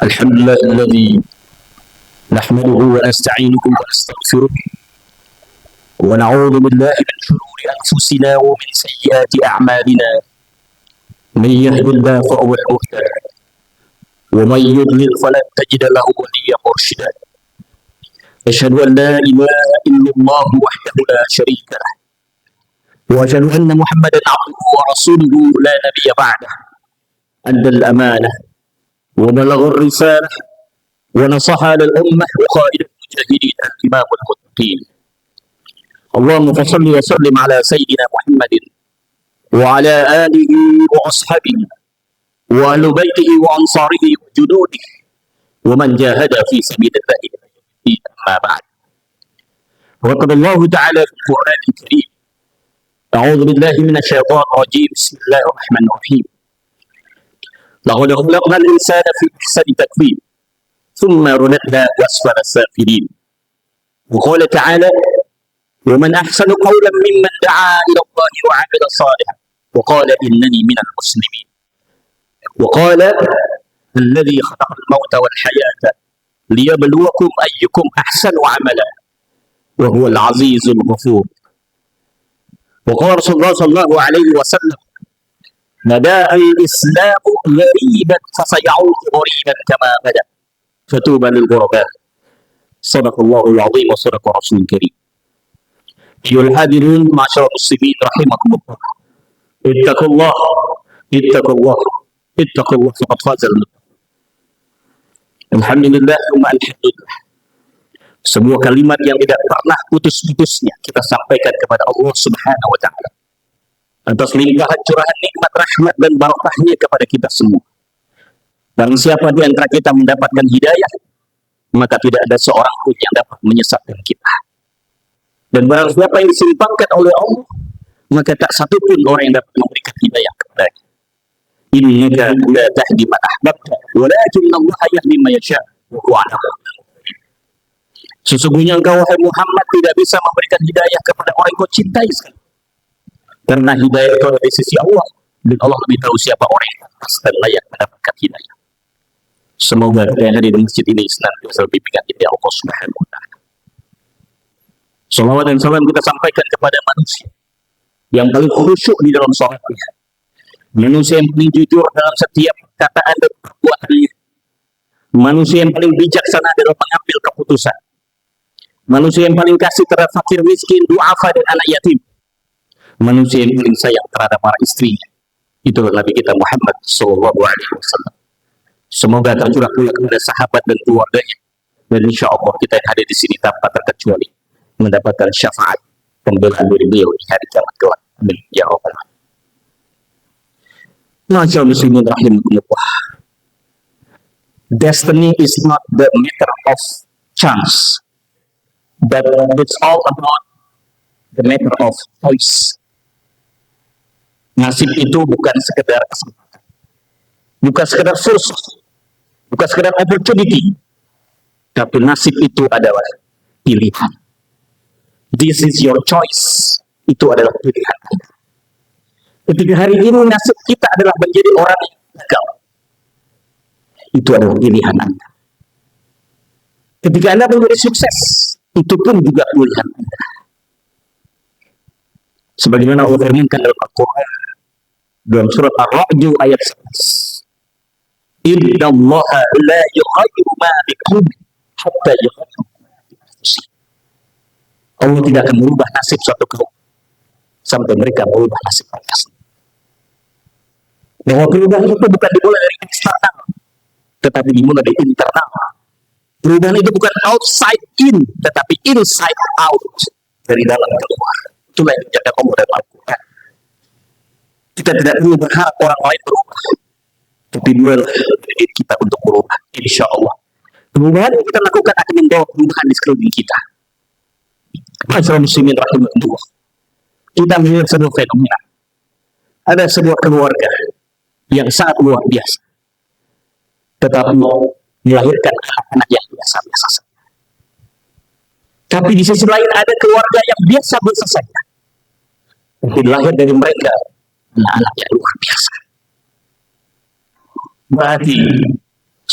الحمد لله الذي نحمده ونستعينه ونستغفره ونعوذ بالله من شرور أنفسنا ومن سيئات أعمالنا. من يهد الله فهو المهتد ومن يضلل فلن تجد له وليا مرشدا. أشهد أن لا إله إلا الله وحده لا شريك له وأشهد أن محمدا عبده ورسوله لا نبي بعده. أدى الأمانة وبلغ الرسالة ونصح للأمة وقائد المجاهدين الإمام المتقين. اللهم صل وسلم على سيدنا محمد وعلى آله وأصحابه وأهل بيته وأنصاره وجنوده ومن جاهد في سبيل الله. أما بعد، وقال الله تعالى في القرآن الكريم: أعوذ بالله من الشيطان الرجيم. بسم الله الرحمن الرحيم. لقد خلقنا الإنسان في أحسن تقويم ثم رددناه أسفل السافلين. وقال تعالى: ومن أحسن قولا ممن دعا إلى الله وعمل صالحا وقال إنني من المسلمين. وقال: الذي خلق الموت والحياة ليبلوكم أيكم أحسن عملا وهو العزيز الغفور. وقال رسول الله صلى الله عليه وسلم: بدا الإسلام غريبا فسيعود غريبا كما بدا فتوبى للغرباء. صدق الله العظيم وصدق رسول الكريم. أيها الحاضرون معاشر المسلمين رحمكم الله، اتقوا الله اتقوا الله اتقوا الله فقد فاز المتقون. Alhamdulillah, alhamdulillah. Sebuah kalimat yang tidak pernah putus-putusnya kita sampaikan kepada Allah Subhanahu wa Ta'ala atas limpahan curahan nikmat rahmat dan barakahnya kepada kita semua. Barang siapa di antara kita mendapatkan hidayah, maka tidak ada seorang pun yang dapat menyesatkan kita. Dan barang siapa yang disimpangkan oleh Allah, maka tak satu pun orang yang dapat memberikan hidayah kepadanya. Innaka la tahdi man ahbabta walakinna Allah yahdi man yasha wa huwa ala kulli syai'in. Sesungguhnya engkau wahai Muhammad tidak bisa memberikan hidayah kepada orang yang kau cintai sekali. Karena hidayah itu ada di sisi Allah, dan Allah lebih tahu siapa orang yang pantas dan layak mendapatkan hidayah. Semoga kita yang ada di masjid ini senantiasa bimbingan hidayah Allah Subhanahu wa Ta'ala. Salawat dan salam kita sampaikan kepada manusia yang paling khusyuk di dalam sholatnya, manusia yang paling jujur dalam setiap perkataan dan perbuatannya, manusia yang paling bijaksana dalam mengambil keputusan, manusia yang paling kasih terhadap fakir miskin, du'afa dan anak yatim, manusia yang paling sayang terhadap para istrinya. Itulah Nabi kita Muhammad Sallallahu Alaihi Wasallam. Semoga tercurah pula kepada sahabat dan keluarganya, dan insya Allah kita yang hadir di sini tanpa terkecuali mendapatkan syafaat pembelaan dari beliau di hari kiamat kelak. Amin ya rabbal alamin. Masyaallah muslimin rahimakumullah. Destiny is not the matter of chance, but it's all about the matter of choice. Nasib itu bukan sekedar kesempatan, bukan sekedar sukses, bukan sekedar opportunity, tapi nasib itu adalah pilihan. This is your choice. Itu adalah pilihan Anda. Ketika hari ini nasib kita adalah menjadi orang yang gagal, itu adalah pilihan Anda. Ketika Anda menjadi sukses, itu pun juga pilihan Anda. Sebagaimana Allah firmankan dalam Al-Quran dalam surat Ar-Ra'd ayat 11, Inna allaha la yughayyiru ma biqawmin hatta yughayyiru ma bi anfusihim. Allah tidak akan merubah nasib suatu kaum sampai mereka merubah nasib mereka sendiri. Bahwa perubahan itu bukan dimulai dari eksternal, tetapi dimulai dari internal. Perubahan itu bukan outside in, tetapi inside out, dari dalam keluar. Itulah yang dijaga Allah dalam Al-Quran. Kita tidak perlu berharap orang lain berubah, tapi mulai dari kita untuk berubah. Insya Allah perubahan yang kita lakukan akan membawa perubahan di sekeliling kita. Masyaallah muslimin rahimahullah. Kita melihat sebuah fenomena. Ada sebuah keluarga yang sangat luar biasa, tetapi melahirkan anak-anak yang biasa-biasa saja. Tapi di sisi lain ada keluarga yang biasa-biasa saja, tapi lahir dari mereka anak-anak yang luar biasa. Berarti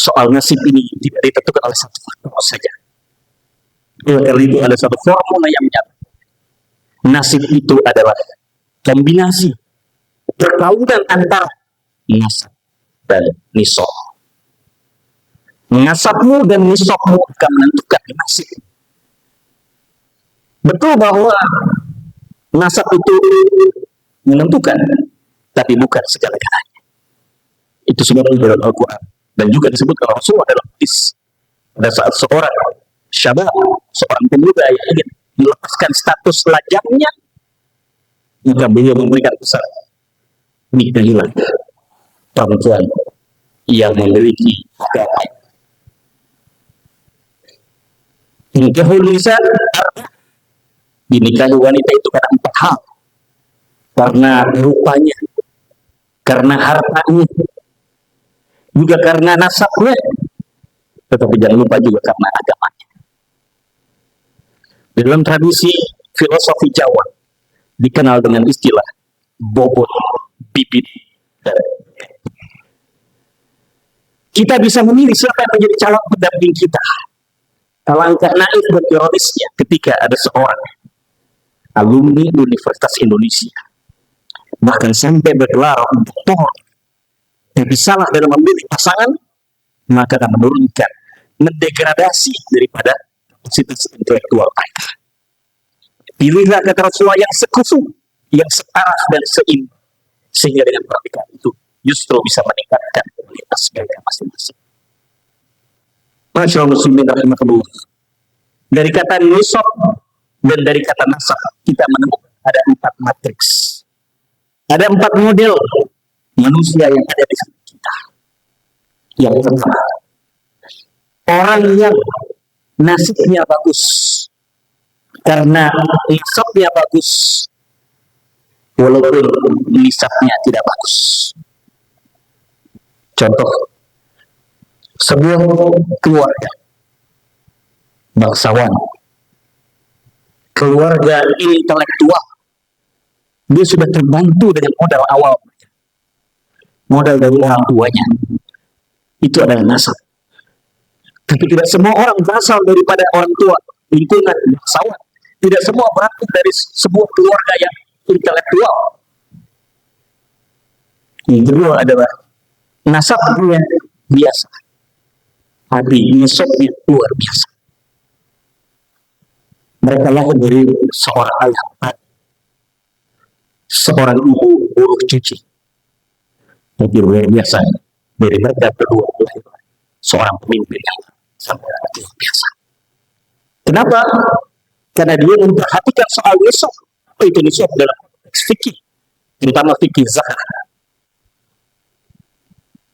soal nasib ini tidak ditentukan oleh satu faktor saja. Oleh karena itu ada satu formula yang menyatakan nasib itu adalah kombinasi perkaunan antara nasab dan nisab. Nasabmu dan nisabmu akan menentukan nasib. Betul bahwa nasab itu menentukan, tapi bukan segala-galanya. Itu sebenarnya dalam Al-Quran dan juga disebutkan Rasulullah dalam hadis. Pada saat seorang syabab, seorang pemuda yang ingin melepaskan status lajangnya, maka beliau memberikan pesan, nikahilah perempuan yang memiliki agama. Nikahul lisan, dinikahi wanita itu karena 4 hal. Karena rupanya, karena hartanya, juga karena nasabnya, tetapi jangan lupa juga karena agamanya. Dalam tradisi filosofi Jawa dikenal dengan istilah bobot bibit. Kita bisa memilih siapa yang menjadi calon pendamping kita. Alangkah naif dan ironisnya ketika ada seorang alumni Universitas Indonesia bahkan sampai bergelar doktor tapi salah dalam memilih pasangan, maka akan menurunkan, mendegradasi daripada kapasitas intelektual mereka. Pilihlah kata Rasulullah yang sekufu, yang setara dan seimbang, sehingga dengan pernikahan itu justru bisa meningkatkan kualitas mereka masing-masing. Masyaallah muslimin rahimakumullah. Dari kata nisab dan dari kata nasab kita menemukan ada 4 matriks. Ada 4 model manusia yang ada di sekitar kita. Yang pertama, orang yang nasibnya bagus karena nisabnya bagus walaupun nisabnya tidak bagus. Contoh, sebuah keluarga bangsawan, keluarga intelektual, dia sudah terbantu dengan modal awal, modal dari orang tuanya, itu adalah nasab. Tapi tidak semua orang berasal daripada orang tua, lingkungan bangsawan. Tidak semua berasal dari sebuah keluarga yang intelektual. Yang kedua adalah nasabnya biasa, tapi nisabnya luar biasa. Mereka lahir dari seorang ayah, seorang ibu buruh cuci. Tapi luar biasa dari mereka berdua lahir seorang pemimpin yang sangat luar biasa. Kenapa? Karena dia memperhatikan soal nisab. Itu nisab dalam konteks fikih, terutama fikih zakat.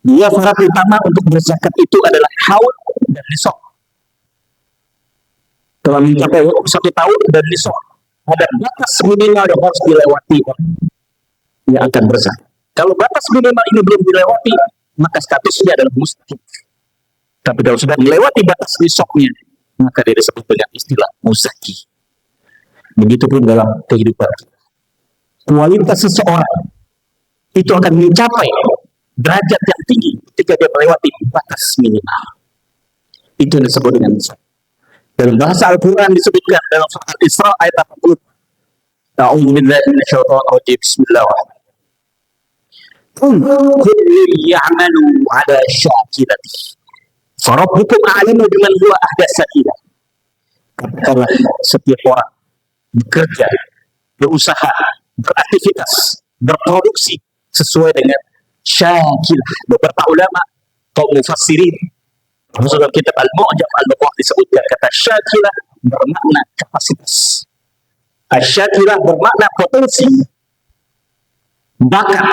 Dia syarat utama untuk berzakat itu adalah haul dan nisab. Telah mencapai 1 tahun dan nisab, ada batas minimal yang harus dilewati yang akan berzakat. Kalau batas minimal ini belum dilewati, maka statusnya adalah mustahik. Tapi kalau sudah dilewati batas nisabnya, maka dia disebut dengan istilah muzaki. Begitupun dalam kehidupan kita. Kualitas seseorang itu akan mencapai derajat yang tinggi ketika dia melewati batas minimal. Itu yang disebut dengan nisab. Dalam bahasa Al-Quran disebutkan dalam surah Al-Isra ayat 80. A'udzu billahi minasyaitonir rajim. Bismillahirrahmanirrahim. Kullun ya'malu 'ala syakilatihi. Farabbukum a'lamu biman huwa ahda sabila. Katakanlah setiap orang bekerja, berusaha, beraktivitas, berproduksi sesuai dengan syakilah. Beberapa ulama, kaum mufassirin, dalam kitab Al-Mu'jam Al-Baqarah disebutkan kata syakilah bermakna kapasitas. Asyakilah bermakna potensi, bakat,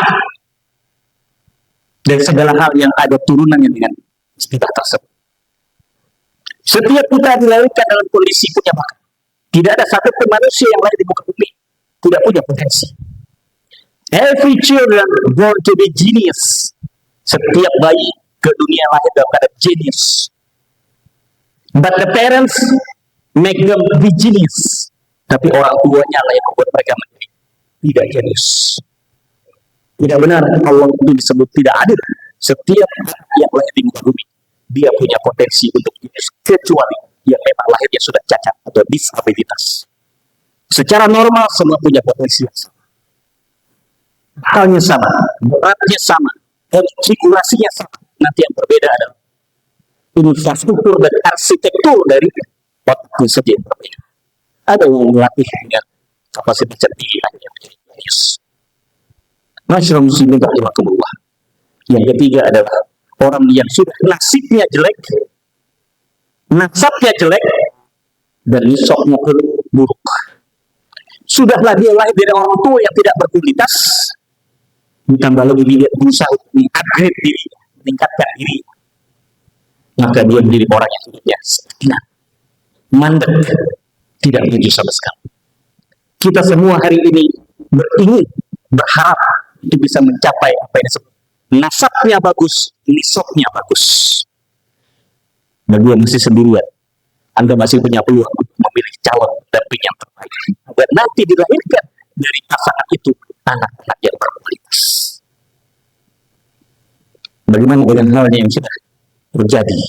dan segala hal yang ada turunannya dengan istilah tersebut. Setiap kita dilahirkan dalam kondisi punya bakat. Tidak ada satu manusia yang lahir di muka bumi tidak punya potensi. Every children born to be genius. Setiap bayi ke dunia lahir dalam keadaan genius. But the parents make them be genius. Tapi orang tuanya lah yang membuat mereka menjadi tidak genius. Tidak benar Allah itu disebut tidak adil. Setiap yang lahir di muka bumi dia punya potensi untuk jenius, kecuali yang memang lahirnya sudah cacat atau disabilitas. Secara normal semua punya potensi yang sama. Halnya sama, beratnya sama, konfigurasinya sama. Nanti yang berbeda adalah infrastruktur dan arsitektur dari otaknya saja yang berbeda. Ada yang melatih dengan kapasitas tinggi yang menjadi jenius. Masyarakat muslimin rahimahumullah. Yang ketiga adalah orang yang sudah nasibnya jelek, nasabnya jelek, dan nisabnya buruk. Sudahlah dia lahir dari orang tua yang tidak berkualitas, ditambah lagi dia berusaha untuk mengupgrade diri, meningkatkan diri, maka dia menjadi orang yang hidupnya stagnan, mandek, tidak maju sama sekali. Kita semua hari ini beringin, berharap untuk bisa mencapai apa yang disebut nasabnya bagus, nisabnya bagus. Dan dia masih sendirian. Anda masih punya peluang untuk memilih calon pendamping yang terbaik. Dan nanti dilahirkan dari pasangan itu anak-anak yang berkualitas. Bagaimana dengan halnya yang sudah terjadi?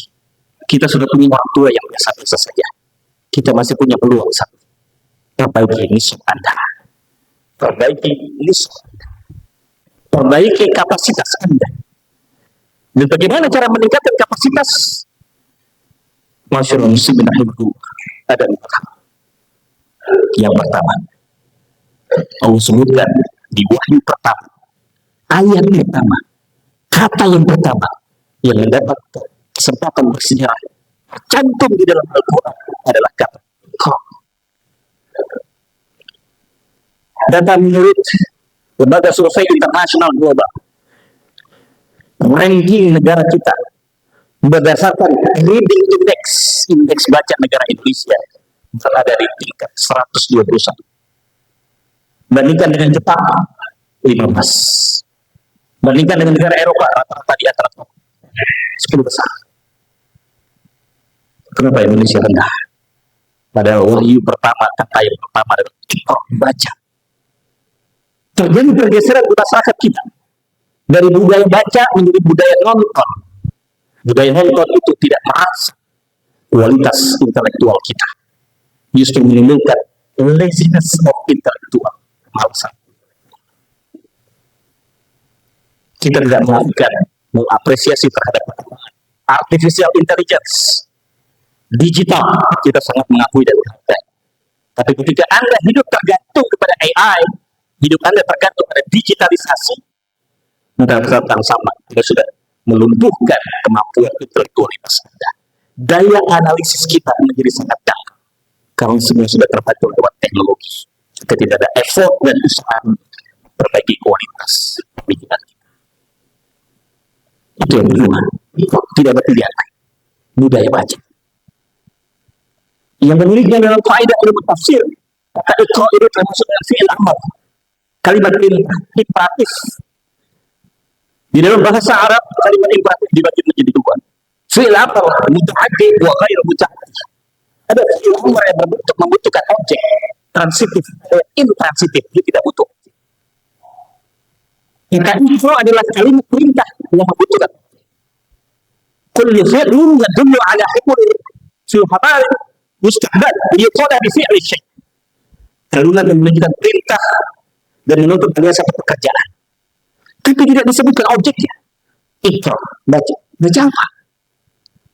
Kita sudah punya orang tua yang biasa-biasa saja. Kita masih punya peluang satu. Perbaiki nisab Anda. Perbaiki nisab Anda. Perbaiki kapasitas Anda. Dan bagaimana cara meningkatkan kapasitas? Masyarakat muslimin ada 4 hal. Yang pertama, Allah sebutkan di wahyu pertama, ayat pertama, kata yang pertama yang mendapat kesempatan bersejarah tercantum di dalam Al-Quran adalah kata Iqra. Data menurut lembaga survei internasional global, ranking negara kita berdasarkan reading index, indeks baca negara Indonesia berada di tingkat 121. Bandingkan dengan Jepang 15. Bandingkan dengan negara Eropa rata-rata di antara 10 besar. Kenapa Indonesia rendah? Padahal wahyu pertama, kata yang pertama adalah Iqra, baca. Terjadi pergeseran di masyarakat kita dari budaya baca menjadi budaya nonton. Budaya nonton itu tidak merasa kualitas intelektual kita, justru menimbulkan laziness of intellectual, kemalasan. Kita tidak melakukan mengapresiasi terhadap artificial intelligence, digital, kita sangat mengakui dan menghargai. Tapi ketika Anda hidup tergantung kepada AI, hidup Anda tergantung pada digitalisasi, maka tentang sama, Anda sudah melumpuhkan kemampuan intelektualitas Anda. Daya analisis kita menjadi sangat dangkal karena semua sudah terbantu lewat teknologi. Jika tidak ada effort dan usaha perbaiki kualitas pemikiran kita. Itu yang kedua, tidak ada pilihan lain. Budaya baca. Yang menurutnya dalam kaidah ilmu tafsir, kata Iqra itu termasuk dengan fi'il amr. Kalimat imperatif. Di dalam bahasa Arab, kalimat imperatif dibagi menjadi 2. Fi'il amr muta'addi wa ghairu muta'addi. Ada fi'il amr yang membutuhkan objek transitif, intransitif, dia tidak butuh. Yang itu adalah kalimat perintah yang membutuhkan. Kullu fi'lun yadullu ala hukmi fil hadari mustaqbal yuqada bi fi'li syai'. Kalimat yang menunjukkan perintah dan menuntut kalian satu pekerjaan. Tapi tidak disebutkan objeknya. Iqra, baca apa?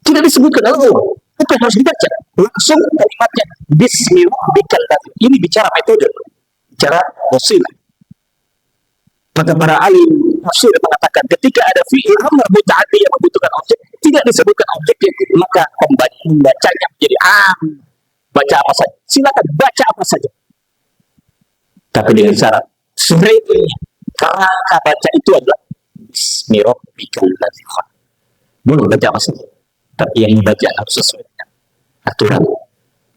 Tidak disebutkan apa yang harus dibaca. Langsung kalimatnya Bismi rabbikal ladzi. Ini bicara metode, bicara wasilah. Maka para alim tafsir mengatakan ketika ada fi'il amr muta'addi yang membutuhkan objek, tidak disebutkan objeknya, maka membacanya menjadi baca apa saja. Silakan baca apa saja. Tapi dengan syarat sebenarnya kerangka baca itu adalah Bismi rabbikal ladzi khalaq. Boleh baca apa saja, tapi yang dibaca harus sesuai dengan aturan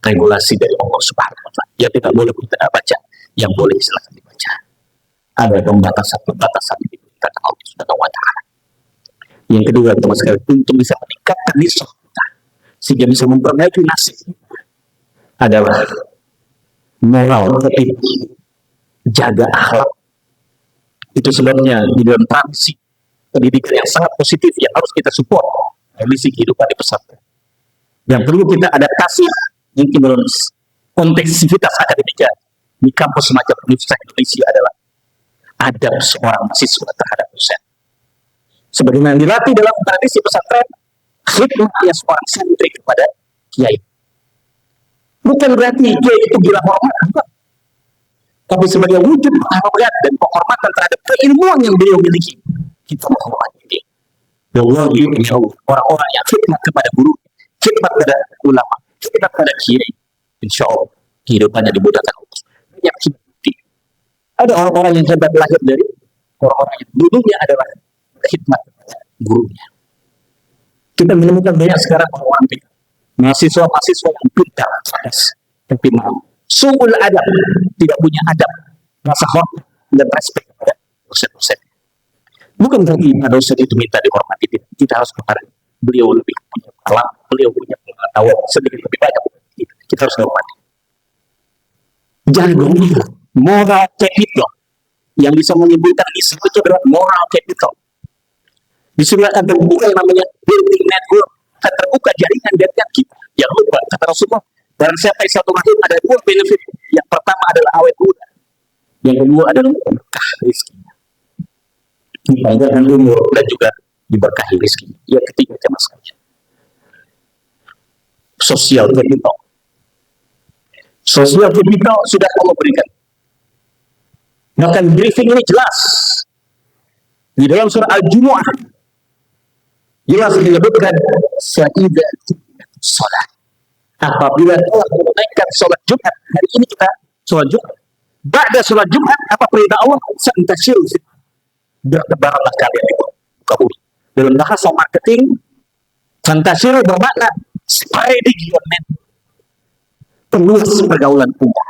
regulasi dari Allah Subhanahu wa Ta'ala. Yang tidak boleh kita baca, yang boleh silakan dibaca. Ada pembatasan yang diperintahkan Allah Subhanahu wa Ta'ala. Yang kedua, teman sekali, untuk bisa meningkatkan nisab kita sehingga bisa memperbaiki nasib adalah moral, etik, jaga akhlak. Itu sebabnya di dalam tradisi pendidikan yang sangat positif yang harus kita support, kondisi kehidupan di pesantren. Yang perlu kita adaptasi mungkin dalam konteks akademika di kampus semacam Universitas Indonesia adalah adab seorang mahasiswa terhadap dosen. Sebagaimana dilatih dalam tradisi pesantren, khidmatnya seorang santri kepada kiai. Bukan berarti kiai itu gila hormat, bukan. Tapi sebagai wujud penghargaan dan penghormatan terhadap keilmuan yang beliau miliki, kita menghormati dia. Orang-orang yang khidmat kepada guru, khidmat kepada ulama, khidmat kepada kiai, insya Allah kehidupannya dimudahkan Allah. Banyak bukti. Ada orang-orang yang hebat lahir dari orang-orang yang dulunya adalah khidmat kepada gurunya. Kita menemukan banyak sekarang orang-orang pintar, mahasiswa-mahasiswa yang pintar, cerdas, tapi mau suul adab, tidak punya adab, rasa hormat dan respect kepada dosen-dosen. Bukan berarti dosen itu minta dihormati, tidak. Kita harus menghargai beliau lebih punya alam, beliau punya pengetahuan sedikit lebih banyak. Kita harus hormati. Jangan lupa moral capital yang bisa menimbulkan isu itu adalah moral capital. Di sini akan terbuka yang namanya building network, akan terbuka jaringan dengan kita. Jangan lupa kata Rasulullah, barang siapa yang satu rahim ada dua benefit. Yang pertama adalah awet muda, yang kedua adalah berkah rezekinya, dipanjangkan umur dan juga diberkahi rezekinya. Yang ketiga jemaah sekalian, sosial capital. Sosial capital sudah Allah berikan. Bahkan briefing ini jelas di dalam surah Al-Jumu'ah, jelas menyebutkan sa'idah salat. Apabila telah menunaikan sholat Jumat, hari ini kita sholat Jumat. Ba'da sholat Jumat, apa perintah Allah? Santasyil, bertebaranlah kalian di muka bumi. Dalam bahasa marketing, santasyil bermakna spreading your net, perluas pergaulan umat.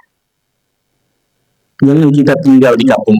Jangan kita tinggal di kampung